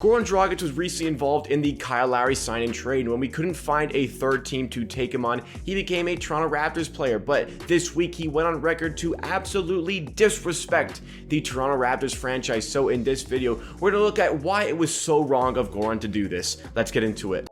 Goran Dragic was recently involved in the Kyle Lowry sign-and trade, and when we couldn't find a third team to take him on, he became a Toronto Raptors player. But this week, he went on record to absolutely disrespect the Toronto Raptors franchise. So in this video, we're going to look at why it was so wrong of Goran to do this. Let's get into it.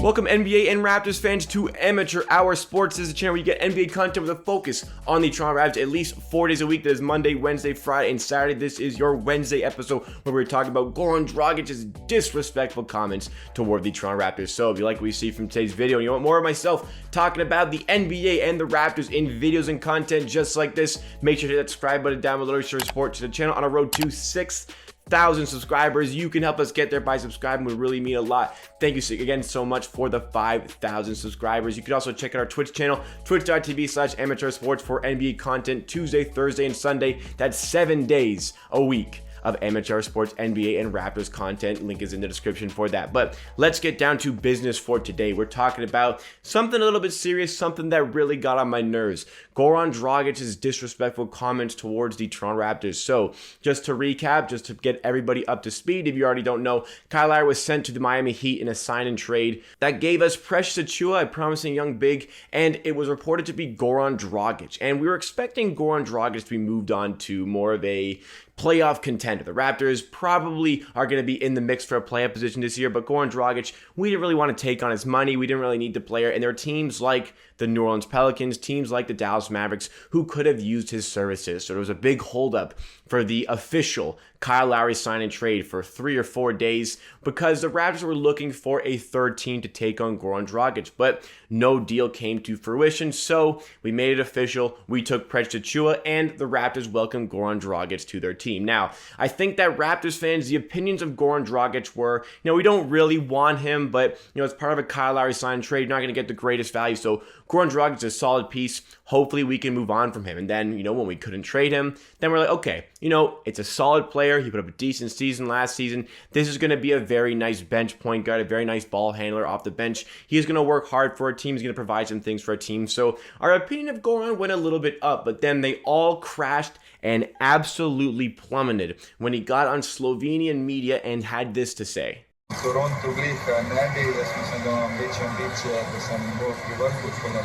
Welcome NBA and Raptors fans to Amateur Hour Sports. This is a channel where you get NBA content with a focus on the Toronto Raptors at least 4 days a week. That is Monday, Wednesday, Friday, and Saturday. This is your Wednesday episode where we're talking about Goran Dragic's disrespectful comments toward the Toronto Raptors. So if you like what you see from today's video and you want more of myself talking about the NBA and the Raptors in videos and content just like this, make sure to hit that subscribe button down below to show support to the channel on a road to 6,000 subscribers. You can help us get there by subscribing. Would really mean a lot. Thank you again so much for the 5,000 subscribers. You can also check out our Twitch channel, twitch.tv/amateursports for NBA content Tuesday, Thursday, and Sunday. That's 7 days a week of Amateur Sports, NBA, and Raptors content. Link is in the description for that. But let's get down to business for today. We're talking about something a little bit serious, something that really got on my nerves. Goran Dragic's disrespectful comments towards the Toronto Raptors. So just to recap, just to get everybody up to speed, if you already don't know, Kyle Lowry was sent to the Miami Heat in a sign-and-trade that gave us Precious Achiuwa, a promising young big, and it was reported to be Goran Dragic. And we were expecting Goran Dragic to be moved on to more of a playoff contender. The Raptors probably are going to be in the mix for a playoff position this year, but Goran Dragic, we didn't really want to take on his money. We didn't really need the player, and there are teams like the New Orleans Pelicans, teams like the Dallas Mavericks who could have used his services. So there was a big holdup for the official Kyle Lowry sign and trade for 3 or 4 days because the Raptors were looking for a third team to take on Goran Dragic, but no deal came to fruition. So we made it official. We took Precious Achiuwa, and the Raptors welcomed Goran Dragic to their team. Now, I think that Raptors fans, the opinions of Goran Dragic were, we don't really want him, but, it's part of a Kyle Lowry sign and trade. You're not going to get the greatest value. So Goran Dragic is a solid piece. Hopefully we can move on from him. And then, when we couldn't trade him, then we're like, okay, it's a solid player. He put up a decent season last season. This is going to be a very nice bench point guard, a very nice ball handler off the bench. He's going to work hard for a team. He's going to provide some things for a team. So our opinion of Goran went a little bit up, but then they all crashed and absolutely plummeted when he got on Slovenian media and had this to say. Toronto glih ne bi, da smo se do večje ambicije, da sem bolj pri vrhu, tako da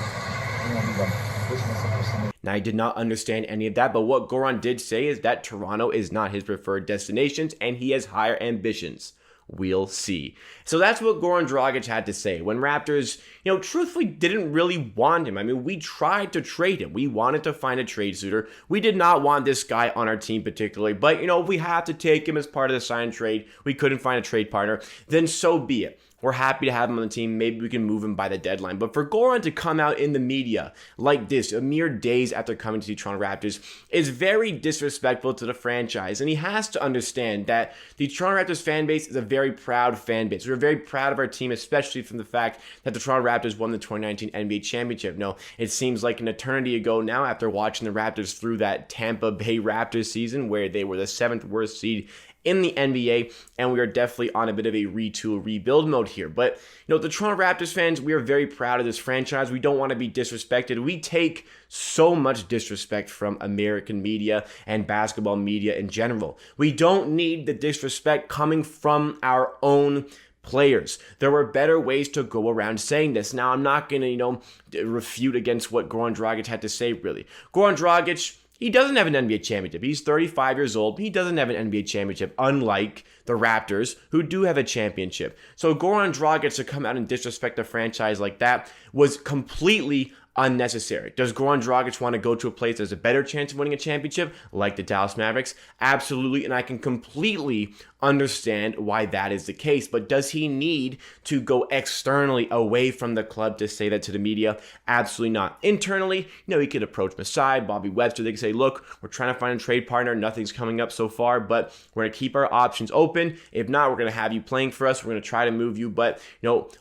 Now, I did not understand any of that, but what Goran did say is that Toronto is not his preferred destinations and he has higher ambitions. We'll see. So that's what Goran Dragic had to say when Raptors, truthfully didn't really want him. I mean, we tried to trade him. We wanted to find a trade suitor. We did not want this guy on our team particularly, but, if we have to take him as part of the sign trade, we couldn't find a trade partner, then so be it. We're happy to have him on the team. Maybe we can move him by the deadline. But for Goran to come out in the media like this, a mere days after coming to the Toronto Raptors, is very disrespectful to the franchise. And he has to understand that the Toronto Raptors fan base is a very proud fan base. We're very proud of our team, especially from the fact that the Toronto Raptors won the 2019 NBA championship. No, it seems like an eternity ago now after watching the Raptors through that Tampa Bay Raptors season where they were the 7th worst seed in the NBA, and we are definitely on a bit of a retool, rebuild mode here. But, the Toronto Raptors fans, we are very proud of this franchise. We don't want to be disrespected. We take so much disrespect from American media and basketball media in general. We don't need the disrespect coming from our own players. There were better ways to go around saying this. Now, I'm not going to, refute against what Goran Dragic had to say, really. Goran Dragic, he doesn't have an NBA championship. He's 35 years old. He doesn't have an NBA championship, unlike the Raptors, who do have a championship. So Goran Dragic to come out and disrespect the franchise like that was completely unnecessary. Does Goran Dragic want to go to a place that has a better chance of winning a championship, like the Dallas Mavericks? Absolutely, and I can completely understand why that is the case. But does he need to go externally away from the club to say that to the media? Absolutely not. Internally, he could approach Masai, Bobby Webster. They could say, look, we're trying to find a trade partner. Nothing's coming up so far, but we're going to keep our options open. If not, we're going to have you playing for us. We're going to try to move you, but,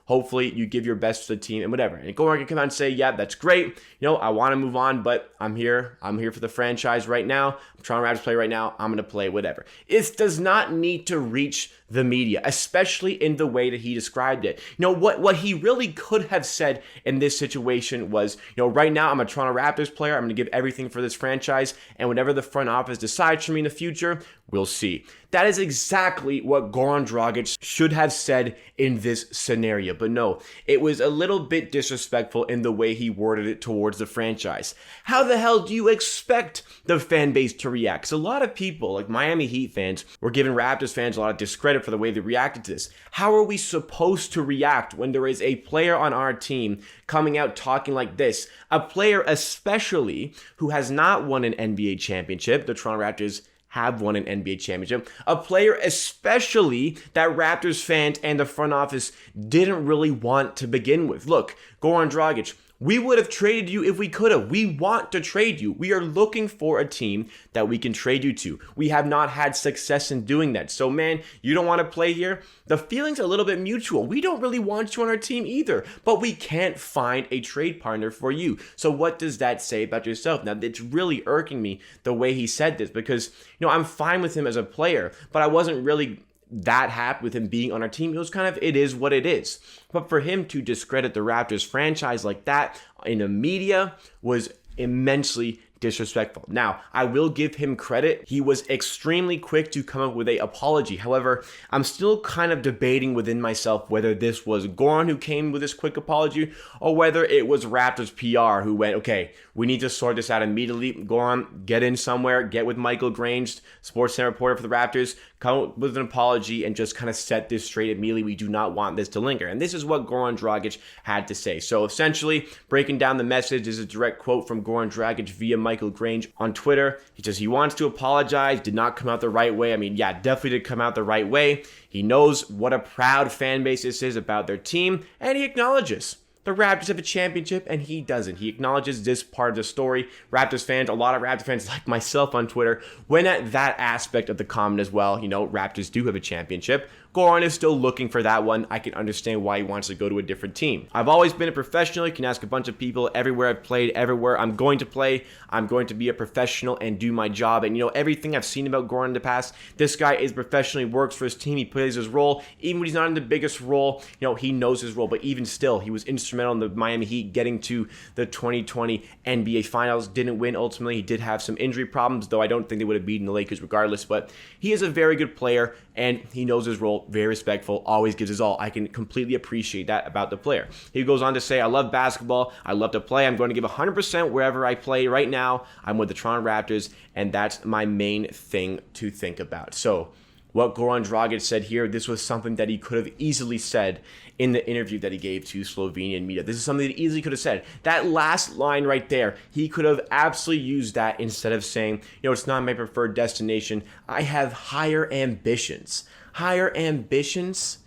hopefully you give your best to the team and whatever. And Goran can come out and say, yeah, that's great. great. I want to move on, but I'm here. I'm here for the franchise right now. I'm trying to Raptors play right now. I'm going to play whatever. It does not need to reach the media, especially in the way that he described it. What he really could have said in this situation was, right now I'm a Toronto Raptors player. I'm going to give everything for this franchise, and whatever the front office decides for me in the future, we'll see. That is exactly what Goran Dragic should have said in this scenario. But no, it was a little bit disrespectful in the way he worded it towards the franchise. How the hell do you expect the fan base to react? Because a lot of people, like Miami Heat fans, were giving Raptors fans a lot of discredit for the way they reacted to this. How are we supposed to react when there is a player on our team coming out talking like this? A player especially who has not won an NBA championship. The Toronto Raptors have won an NBA championship. A player especially that Raptors fans and the front office didn't really want to begin with. Look, Goran Dragic, we would have traded you if we could have. We want to trade you. We are looking for a team that we can trade you to. We have not had success in doing that. So, man, you don't want to play here? The feeling's a little bit mutual. We don't really want you on our team either, but we can't find a trade partner for you. So what does that say about yourself? Now, it's really irking me the way he said this because, I'm fine with him as a player, but I wasn't really that happy with him being on our team. It was kind of, it is what it is. But for him to discredit the Raptors franchise like that in the media was immensely disrespectful. Now, I will give him credit. He was extremely quick to come up with an apology. However, I'm still kind of debating within myself whether this was Goran who came with this quick apology or whether it was Raptors PR who went, okay, we need to sort this out immediately. Goran, get in somewhere, get with Michael Grange, SportsCenter reporter for the Raptors, come up with an apology and just kind of set this straight immediately. We do not want this to linger. And this is what Goran Dragic had to say. So essentially, breaking down the message is a direct quote from Goran Dragic via Michael Grange on Twitter. He says he wants to apologize, did not come out the right way. I mean, yeah, definitely did come out the right way. He knows what a proud fan base this is about their team, and he acknowledges the Raptors have a championship, and he doesn't. He acknowledges this part of the story. Raptors fans, a lot of Raptors fans like myself on Twitter, went at that aspect of the comment as well. Raptors do have a championship. Goran is still looking for that one. I can understand why he wants to go to a different team. I've always been a professional. You can ask a bunch of people everywhere I've played, everywhere I'm going to play. I'm going to be a professional and do my job. And, everything I've seen about Goran in the past, this guy is professional. He works for his team. He plays his role. Even when he's not in the biggest role, he knows his role. But even still, he was instrumental in the Miami Heat getting to the 2020 NBA Finals. Didn't win ultimately. He did have some injury problems, though I don't think they would have beaten the Lakers regardless. But he is a very good player, and he knows his role. Very respectful, always gives his all. I can completely appreciate that about the player. He goes on to say, I love basketball. I love to play. I'm going to give 100% wherever I play right now. I'm with the Toronto Raptors, and that's my main thing to think about. So what Goran Dragic said here, this was something that he could have easily said in the interview that he gave to Slovenian media. This is something that he easily could have said. That last line right there, he could have absolutely used that instead of saying, it's not my preferred destination. I have higher ambitions. Higher ambitions?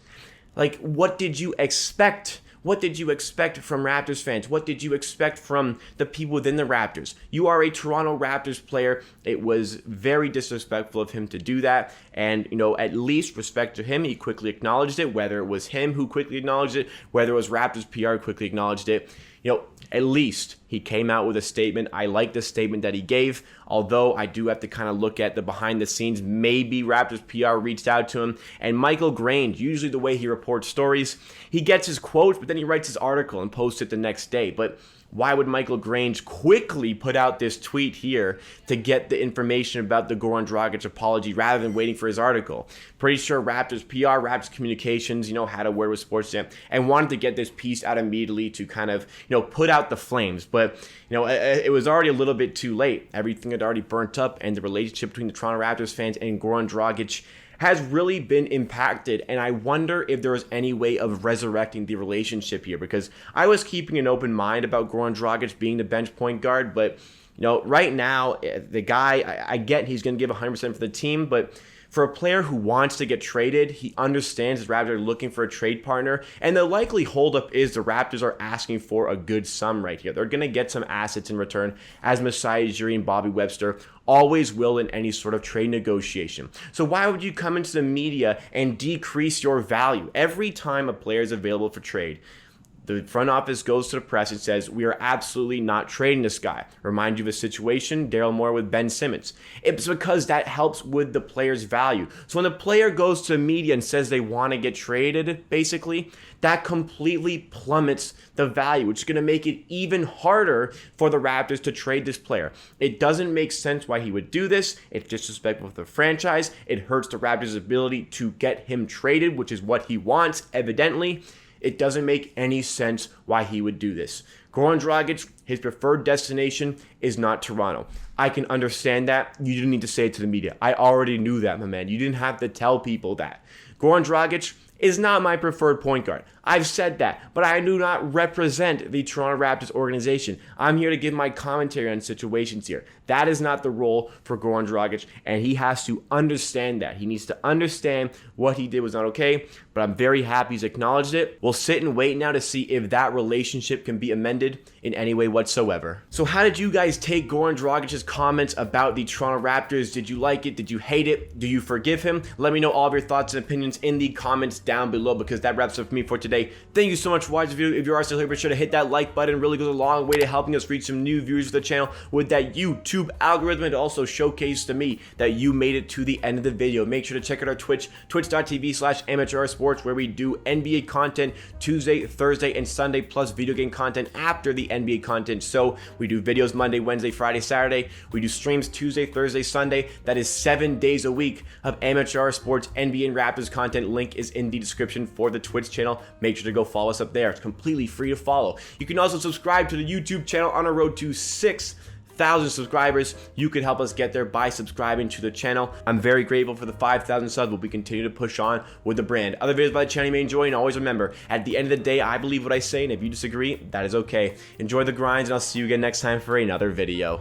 Like, what did you expect? What did you expect from Raptors fans? What did you expect from the people within the Raptors? You are a Toronto Raptors player. It was very disrespectful of him to do that. And, at least respect to him, he quickly acknowledged it, whether it was him who quickly acknowledged it, whether it was Raptors PR who quickly acknowledged it. At least he came out with a statement. I like the statement that he gave, although I do have to kind of look at the behind the scenes. Maybe Raptors PR reached out to him. And Michael Grange, usually the way he reports stories, he gets his quotes, but then he writes his article and posts it the next day. But why would Michael Grange quickly put out this tweet here to get the information about the Goran Dragic apology rather than waiting for his article? Pretty sure Raptors PR, Raptors Communications, had a word with SportsCenter and wanted to get this piece out immediately to kind of, put out the flames. But, it was already a little bit too late. Everything had already burnt up, and the relationship between the Toronto Raptors fans and Goran Dragic has really been impacted, and I wonder if there was any way of resurrecting the relationship here, because I was keeping an open mind about Goran Dragic being the bench point guard, but right now, the guy, I get he's going to give 100% for the team, but for a player who wants to get traded, he understands the Raptors are looking for a trade partner, and the likely holdup is the Raptors are asking for a good sum right here. They're going to get some assets in return, as Masai Ujiri and Bobby Webster always will in any sort of trade negotiation. So why would you come into the media and decrease your value every time a player is available for trade? The front office goes to the press and says, we are absolutely not trading this guy. Remind you of a situation, Daryl Morey with Ben Simmons. It's because that helps with the player's value. So when the player goes to the media and says they want to get traded, basically, that completely plummets the value, which is going to make it even harder for the Raptors to trade this player. It doesn't make sense why he would do this. It's disrespectful for the franchise. It hurts the Raptors' ability to get him traded, which is what he wants, evidently. It doesn't make any sense why he would do this. Goran Dragic, his preferred destination is not Toronto. I can understand that. You didn't need to say it to the media. I already knew that, my man. You didn't have to tell people that. Goran Dragic is not my preferred point guard. I've said that, but I do not represent the Toronto Raptors organization. I'm here to give my commentary on situations here. That is not the role for Goran Dragic, and he has to understand that. He needs to understand what he did was not okay, but I'm very happy he's acknowledged it. We'll sit and wait now to see if that relationship can be amended in any way whatsoever. So how did you guys take Goran Dragic's comments about the Toronto Raptors? Did you like it? Did you hate it? Do you forgive him? Let me know all of your thoughts and opinions in the comments down below, because that wraps up for me for today. Thank you so much for watching the video. If you are still here, be sure to hit that like button. It really goes a long way to helping us reach some new viewers of the channel with that YouTube algorithm. It also showcased to me that you made it to the end of the video. Make sure to check out our Twitch, twitch.tv/amateursports, where we do NBA content Tuesday, Thursday, and Sunday, plus video game content after the NBA content. So we do videos Monday, Wednesday, Friday, Saturday. We do streams Tuesday, Thursday, Sunday. That is 7 days a week of Amateur Sports, NBA, and Raptors content. Link is in the description for the Twitch channel. Make sure to go follow us up there. It's completely free to follow. You can also subscribe to the YouTube channel on our road to 6,000 subscribers. You can help us get there by subscribing to the channel. I'm very grateful for the 5,000 subs, but we continue to push on with the brand. Other videos by the channel you may enjoy, and always remember, at the end of the day, I believe what I say, and if you disagree, that is okay. Enjoy the grinds, and I'll see you again next time for another video.